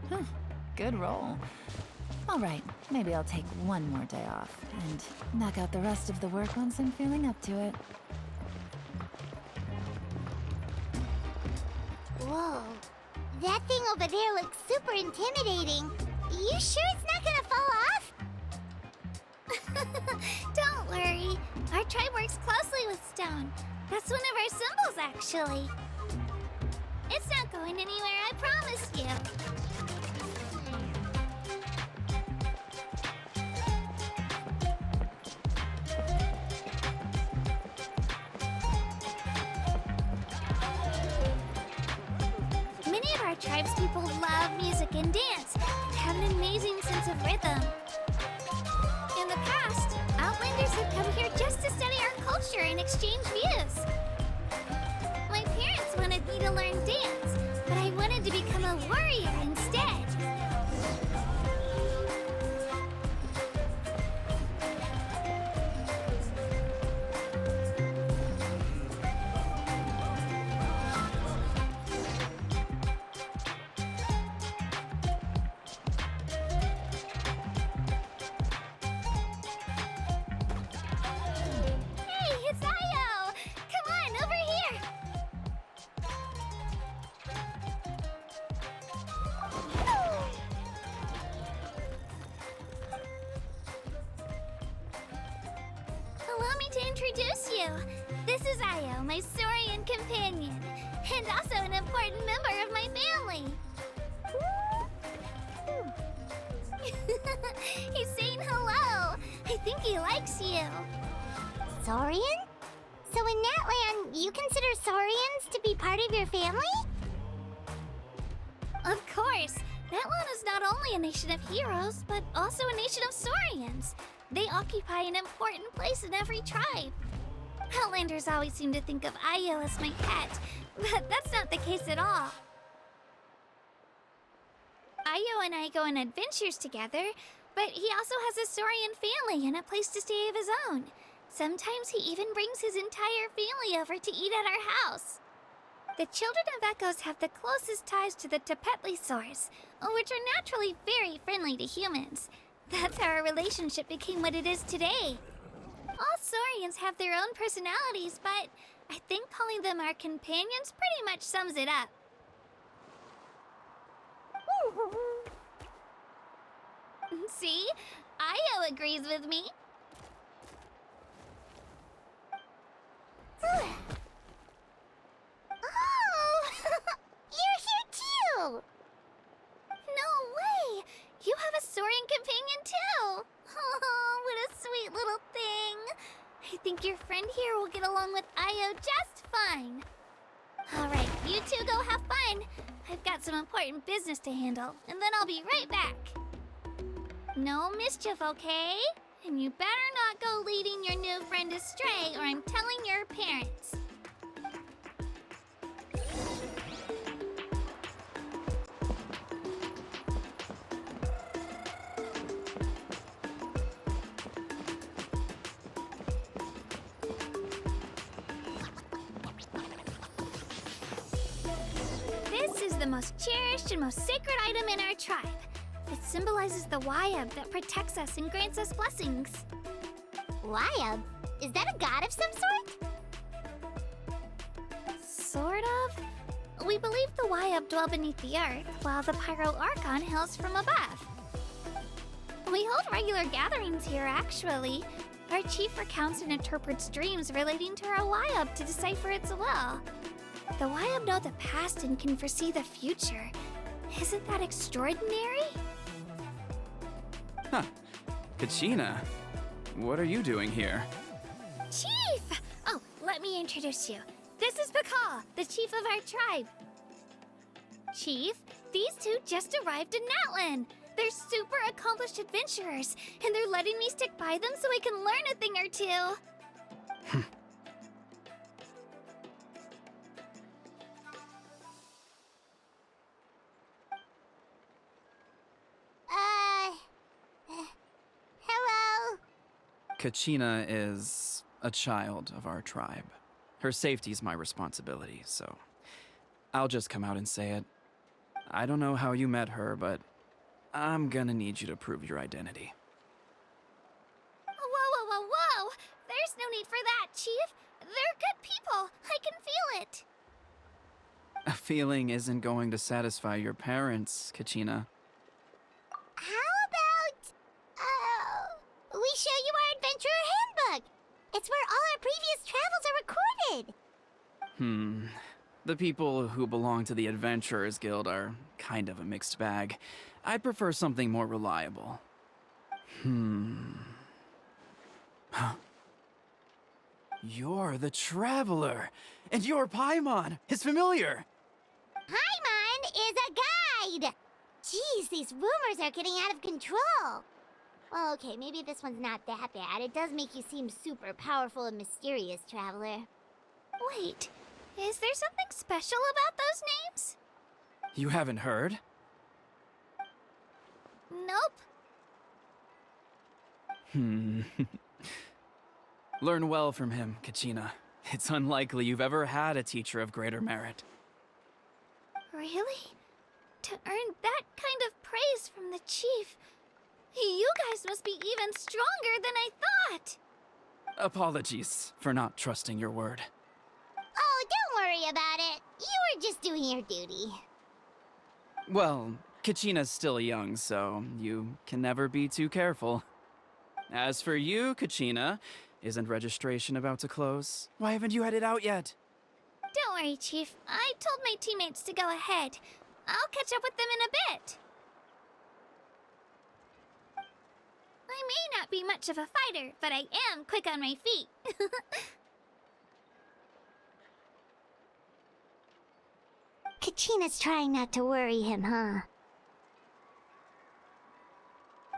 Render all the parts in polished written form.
Huh, good roll. All right, maybe I'll take one more day off and knock out the rest of the work once I'm feeling up to it. Whoa. That thing over there looks super intimidating. You sure it's not gonna fall off? Don't worry. Our tribe works closely with stone. That's one of our symbols, actually. It's not going anywhere, I promise you. Many of our tribespeople love music and dance and have an amazing sense of rhythm. In the past, Outlanders have come here just to study our culture and exchange views. My parents wanted me to learn dance, but I wanted to become a warrior instead. Hey, it's Io! Come on, over here! Allow me to introduce you. This is Io, my Saurian companion, and also an important member of my family. He's saying hello. I think he likes you. Saurian? So in Natlan, you consider Saurians to be part of your family? Of course. Natlan is not only a nation of heroes, but also a nation of Saurians. They occupy an important place in every tribe. Outlanders always seem to think of Io as my pet, but that's not the case at all. Io and I go on adventures together, but he also has a Saurian family and a place to stay of his own. Sometimes he even brings his entire family over to eat at our house. The children of Echoes have the closest ties to the Tepetlisaurs, which are naturally very friendly to humans. That's how our relationship became what it is today. All Saurians have their own personalities, but I think calling them our companions pretty much sums it up. See? Io agrees with me. Oh! You're here too! No way! You have a Saurian companion too! Oh, what a sweet little thing! I think your friend here will get along with Io just fine. Alright, you two go have fun. I've got some important business to handle, and then I'll be right back. No mischief, okay? And you better not go leading your new friend astray, or I'm telling your parents. This is the most cherished and most sacred item in our tribe. It symbolizes the Wayab that protects us and grants us blessings. Wayab? Is that a god of some sort? Sort of. We believe the Wayab dwell beneath the earth, while the Pyro Archon hails from above. We hold regular gatherings here, actually. Our chief recounts and interprets dreams relating to our Wayab to decipher its will. The Wayab know the past and can foresee the future. Isn't that extraordinary? Huh. Kachina, what are you doing here? Chief! Oh, let me introduce you. This is Pakal, the chief of our tribe. Chief, these two just arrived in Natlan. They're super accomplished adventurers, and they're letting me stick by them so I can learn a thing or two. Hello? Kachina is a child of our tribe. Her safety's my responsibility, so I'll just come out and say it. I don't know how you met her, but I'm gonna need you to prove your identity. Whoa, whoa, whoa, whoa! There's no need for that, Chief. They're good people. I can feel it. A feeling isn't going to satisfy your parents, Kachina. How about, we show you our adventurer handbook? It's where all our previous travels are recorded. The people who belong to the Adventurers Guild are kind of a mixed bag. I'd prefer something more reliable. Huh. You're the Traveler, and your Paimon is familiar. Paimon is a guide! Jeez, these rumors are getting out of control. Well, okay, maybe this one's not that bad. It does make you seem super powerful and mysterious, Traveler. Wait, is there something special about those names? You haven't heard? Nope. Learn well from him, Kachina. It's unlikely you've ever had a teacher of greater merit. Really? To earn that kind of praise from the Chief, you guys must be even stronger than I thought! Apologies for not trusting your word. Oh, don't worry about it. You were just doing your duty. Well, Kachina's still young, so you can never be too careful. As for you, Kachina, isn't registration about to close? Why haven't you headed out yet? Don't worry, Chief. I told my teammates to go ahead. I'll catch up with them in a bit. I may not be much of a fighter, but I am quick on my feet. Kachina's trying not to worry him, huh?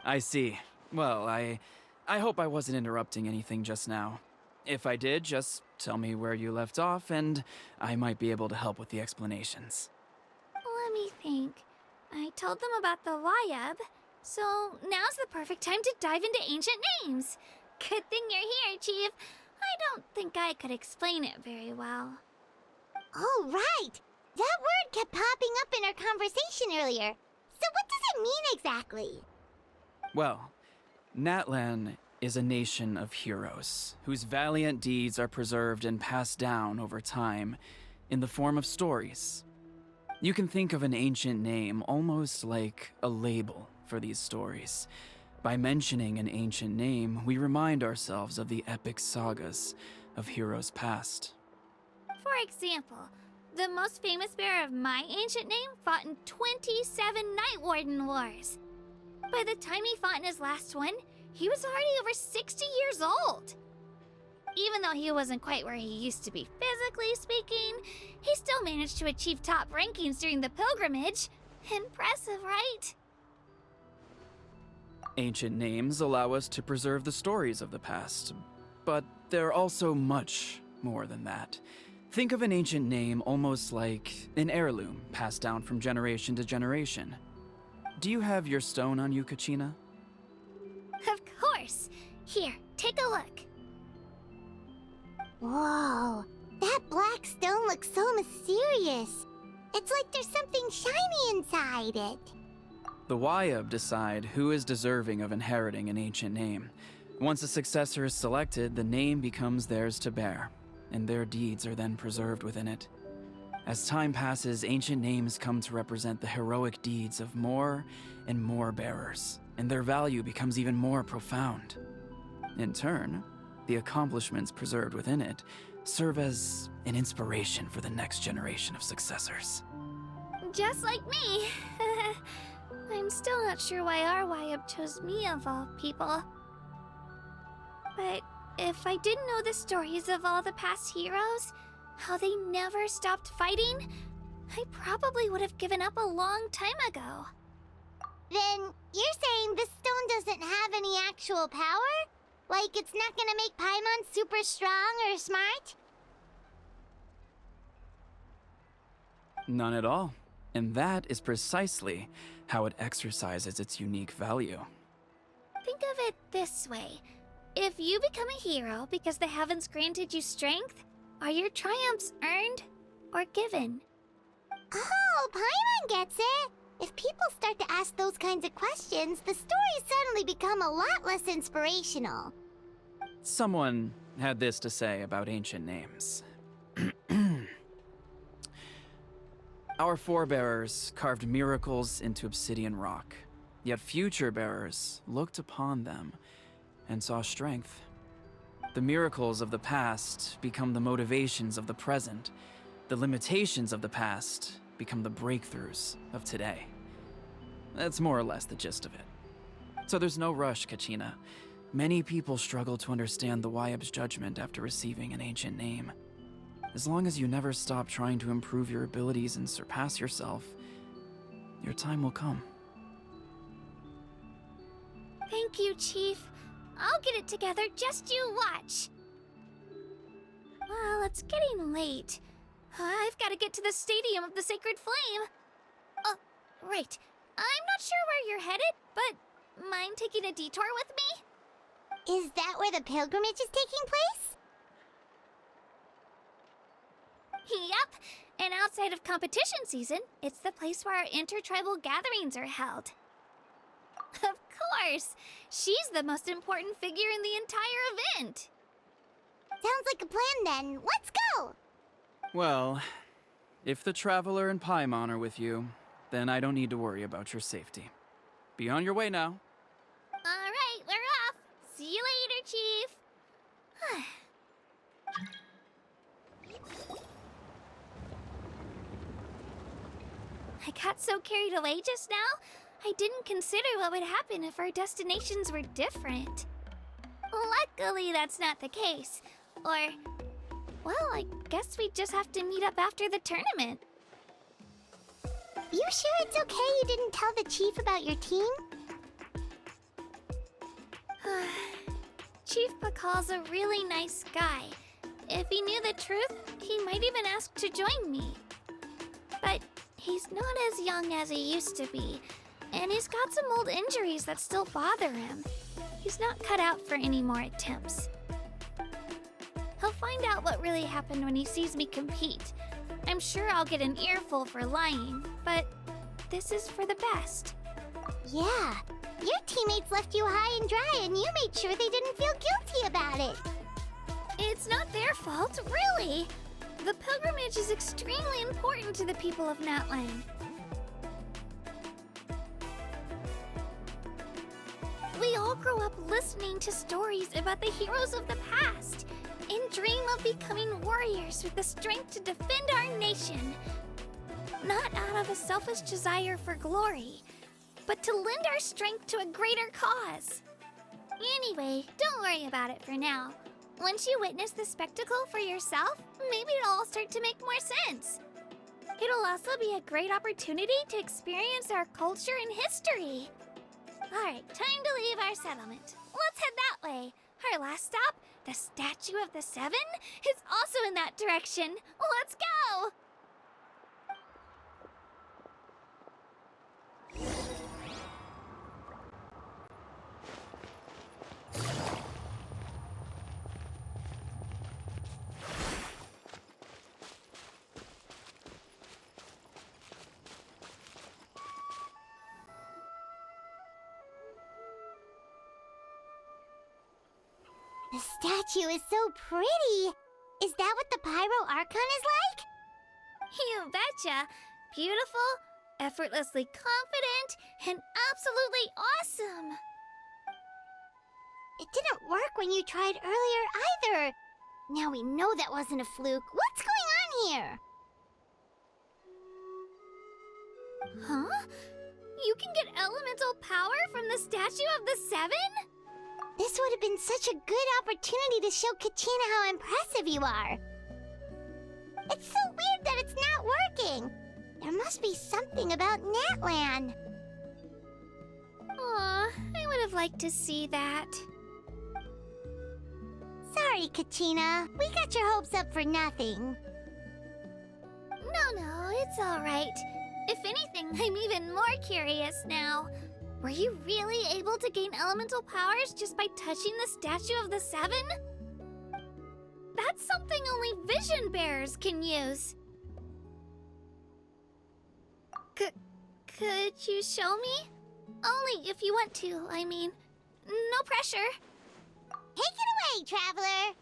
I see. Well, I hope I wasn't interrupting anything just now. If I did, just tell me where you left off, and I might be able to help with the explanations. Let me think. I told them about the Wayab, so now's the perfect time to dive into ancient names. Good thing you're here, Chief. I don't think I could explain it very well. Oh, right! That word kept popping up in our conversation earlier. So what does it mean exactly? Well, Natlan is a nation of heroes whose valiant deeds are preserved and passed down over time in the form of stories. You can think of an ancient name almost like a label for these stories. By mentioning an ancient name, we remind ourselves of the epic sagas of heroes past. For example, the most famous bearer of my ancient name fought in 27 Night Warden Wars. By the time he fought in his last one, he was already over 60 years old. Even though he wasn't quite where he used to be physically speaking, he still managed to achieve top rankings during the pilgrimage. Impressive, right? Ancient names allow us to preserve the stories of the past, but they're also much more than that. Think of an ancient name almost like an heirloom passed down from generation to generation. Do you have your stone on you, Kachina? Of course. Here, take a look. Whoa, that black stone looks so mysterious. It's like there's something shiny inside it. The Wayab decide who is deserving of inheriting an ancient name. Once a successor is selected, the name becomes theirs to bear, and their deeds are then preserved within it. As time passes, ancient names come to represent the heroic deeds of more and more bearers, and their value becomes even more profound. In turn, the accomplishments preserved within it serve as an inspiration for the next generation of successors. Just like me. I'm still not sure why our Wayab chose me of all people. But if I didn't know the stories of all the past heroes, how they never stopped fighting, I probably would have given up a long time ago. Then you're saying this stone doesn't have any actual power? Like it's not gonna make Paimon super strong or smart? None at all. And that is precisely how it exercises its unique value. Think of it this way. If you become a hero because the heavens granted you strength, are your triumphs earned or given? Oh, Paimon gets it. If people start to ask those kinds of questions, the stories suddenly become a lot less inspirational. Someone had this to say about ancient names. Our forebears carved miracles into obsidian rock, yet future bearers looked upon them and saw strength. The miracles of the past become the motivations of the present. The limitations of the past become the breakthroughs of today. That's more or less the gist of it. So there's no rush, Kachina. Many people struggle to understand the Wyab's judgment after receiving an ancient name. As long as you never stop trying to improve your abilities and surpass yourself, your time will come. Thank you, Chief. I'll get it together, just you watch. Well, it's getting late. I've got to get to the Stadium of the Sacred Flame. Oh, right. I'm not sure where you're headed, but mind taking a detour with me? Is that where the pilgrimage is taking place? Yep, and outside of competition season, it's the place where our intertribal gatherings are held. Of course! She's the most important figure in the entire event! Sounds like a plan then. Let's go! Well, if the Traveler and Paimon are with you, then I don't need to worry about your safety. Be on your way now. Alright, we're off! See you later, Chief! I got so carried away just now, I didn't consider what would happen if our destinations were different. Luckily, that's not the case. Or, well, I guess we just have to meet up after the tournament. You sure it's okay you didn't tell the Chief about your team? Chief Pakal's a really nice guy. If he knew the truth, he might even ask to join me. But he's not as young as he used to be, and he's got some old injuries that still bother him. He's not cut out for any more attempts. He'll find out what really happened when he sees me compete. I'm sure I'll get an earful for lying, but this is for the best. Yeah, your teammates left you high and dry and you made sure they didn't feel guilty about it. It's not their fault, really. The pilgrimage is extremely important to the people of Natlan. We all grow up listening to stories about the heroes of the past and dream of becoming warriors with the strength to defend our nation. Not out of a selfish desire for glory, but to lend our strength to a greater cause. Anyway, don't worry about it for now. Once you witness the spectacle for yourself, maybe it'll all start to make more sense. It'll also be a great opportunity to experience our culture and history. Alright, time to leave our settlement. Let's head that way. Our last stop, the Statue of the Seven, is also in that direction. Let's go! The statue is so pretty! Is that what the Pyro Archon is like? You betcha! Beautiful, effortlessly confident, and absolutely awesome! It didn't work when you tried earlier either! Now we know that wasn't a fluke. What's going on here? Huh? You can get elemental power from the Statue of the Seven? This would have been such a good opportunity to show Kachina how impressive you are. It's so weird that it's not working. There must be something about Natlan. Aw, I would have liked to see that. Sorry, Kachina. We got your hopes up for nothing. No, it's all right. If anything, I'm even more curious now. Were you really able to gain elemental powers just by touching the Statue of the Seven? That's something only vision bearers can use. Could you show me? Only if you want to, I mean. No pressure. Take it away, traveler.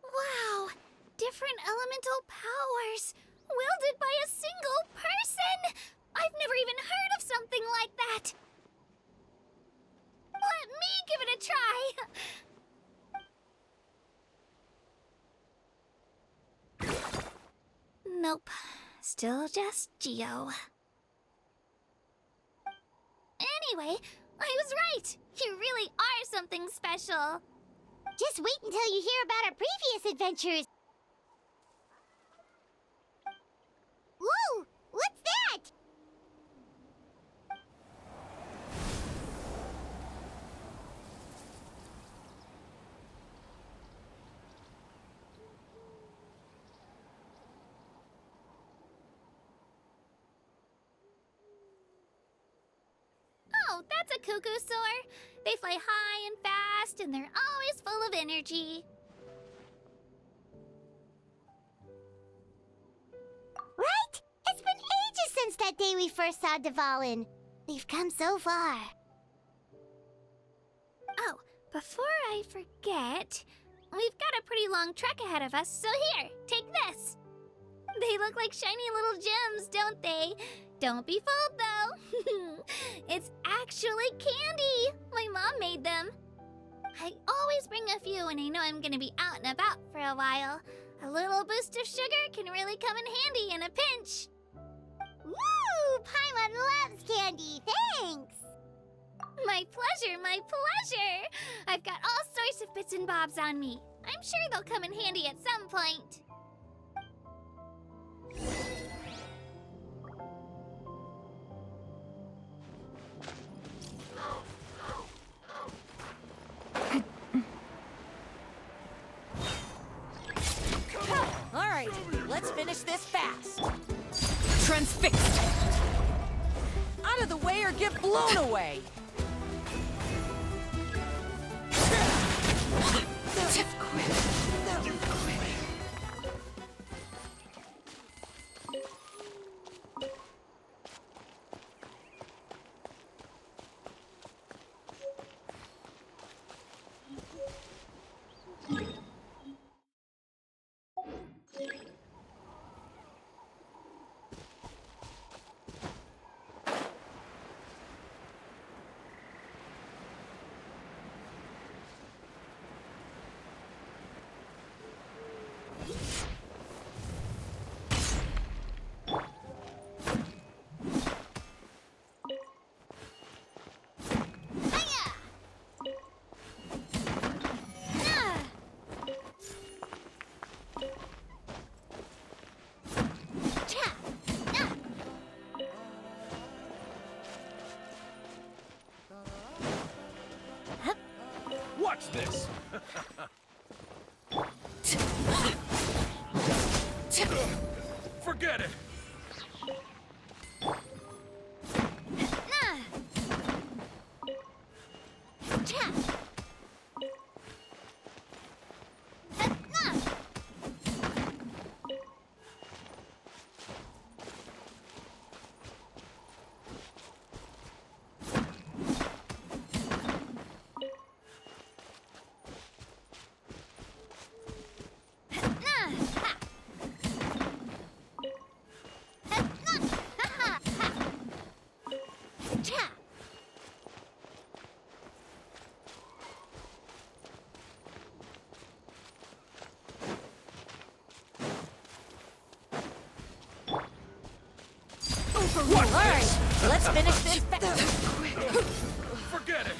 Wow! Different elemental powers, wielded by a single person! I've never even heard of something like that! Let me give it a try! Nope. Still just Geo. Anyway, I was right! You really are something special! Just wait until you hear about our previous adventures! Whoa! What's that? Oh, that's a cuckoo soar. They fly high and fast, and they're always full of energy. Right? It's been ages since that day we first saw Dvalin. We've come so far. Oh, before I forget, we've got a pretty long trek ahead of us, so here, take this. They look like shiny little gems, don't they? Don't be fooled, though. It's actually candy. My mom made them. I always bring a few when I know I'm gonna be out and about for a while. A little boost of sugar can really come in handy in a pinch. Woo! Paimon loves candy. Thanks. My pleasure, my pleasure. I've got all sorts of bits and bobs on me. I'm sure they'll come in handy at some point. All right, let's finish this fast. Transfixed! Out of the way or get blown away. Watch this! Forget it! All right, let's finish this fast. Forget it!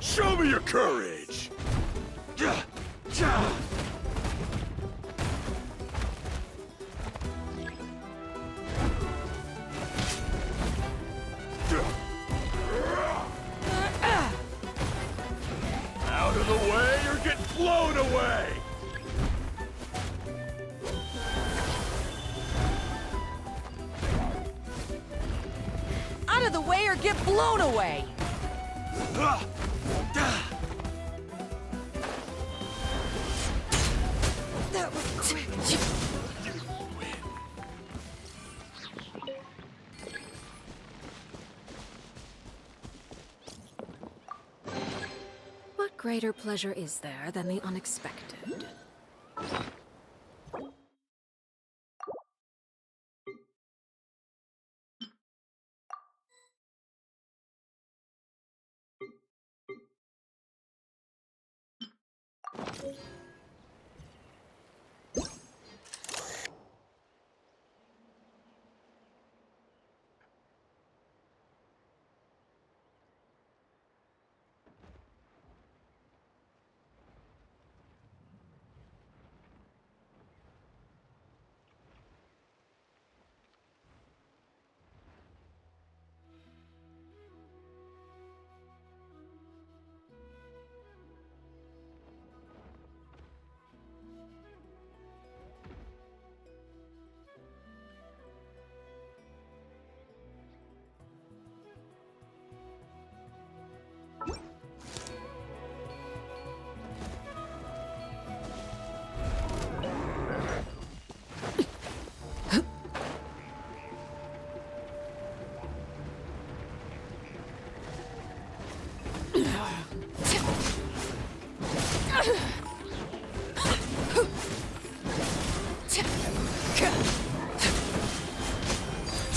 Show me your courage! Yeah, yeah. Out of the way or get blown away! Out of the way or get blown away! That was quick. What greater pleasure is there than the unexpected?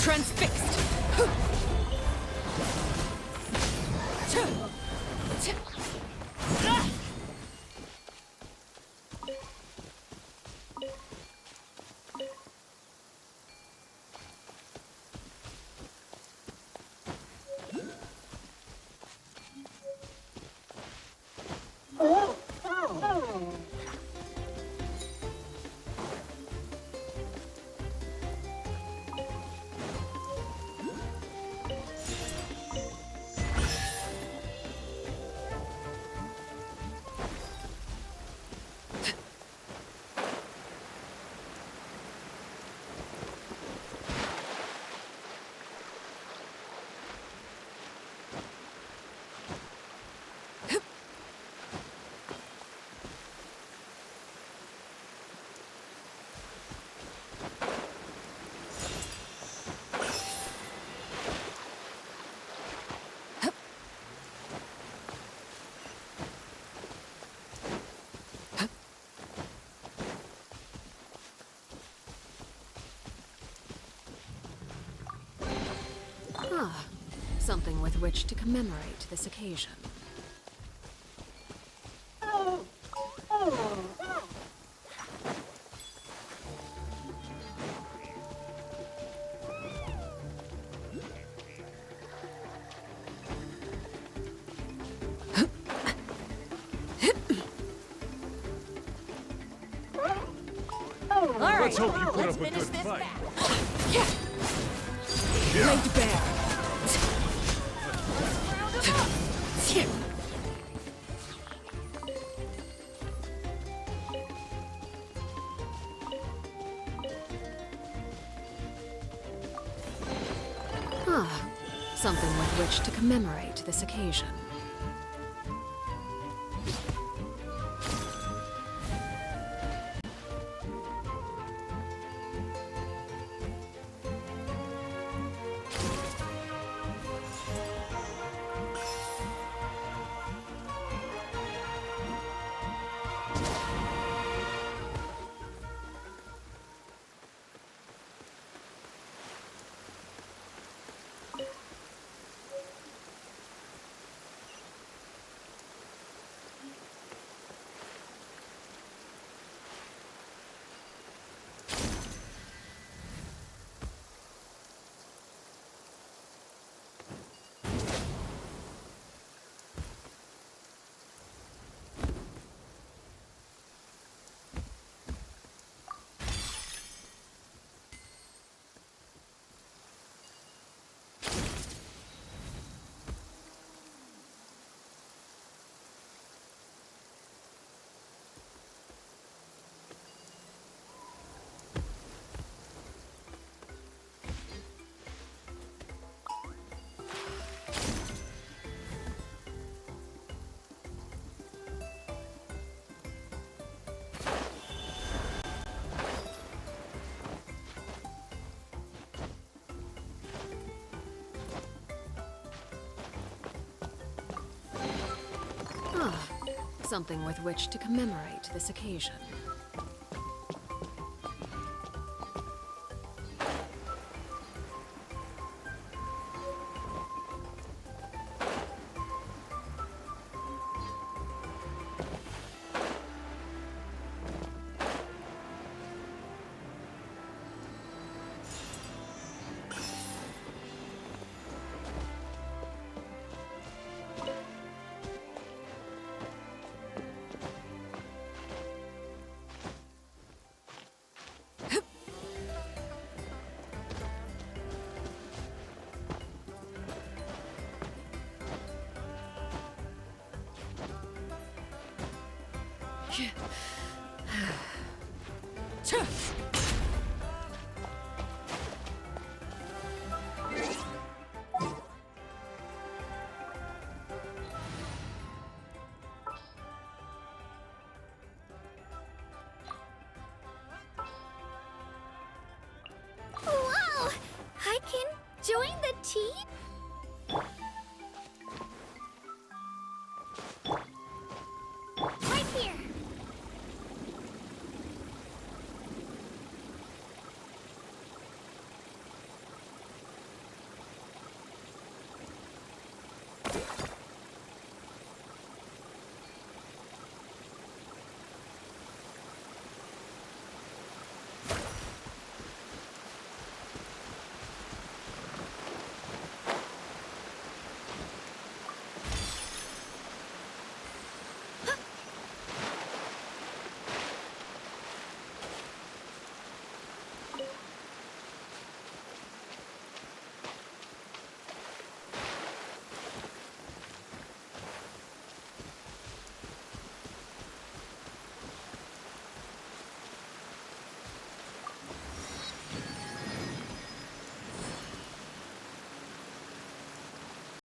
Transfixed! Ah, something with which to commemorate this occasion. All right, Let's hope you put let's up a finish good this fight. battle. Laid bare. Ah, something with which to commemorate this occasion. Something with which to commemorate this occasion.